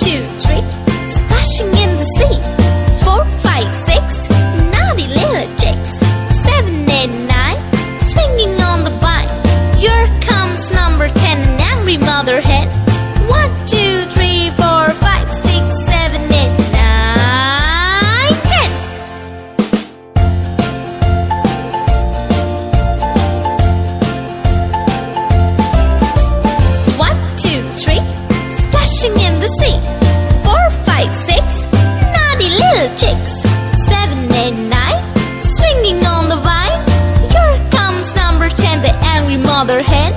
2, 3, splashing in the sea. 4, 5, 6, naughty little chicks. 7, 8, 9, swinging on the vine. Here comes number 10, an angry mother hen. 1, 2, 3, 4, 5, 6, 7, 8, 9, 10. One, two, three, splashing in the sea. 4, 5, 6, naughty little chicks. 7, 8, 9, swinging on the vine. Here comes number 10, the angry mother hen.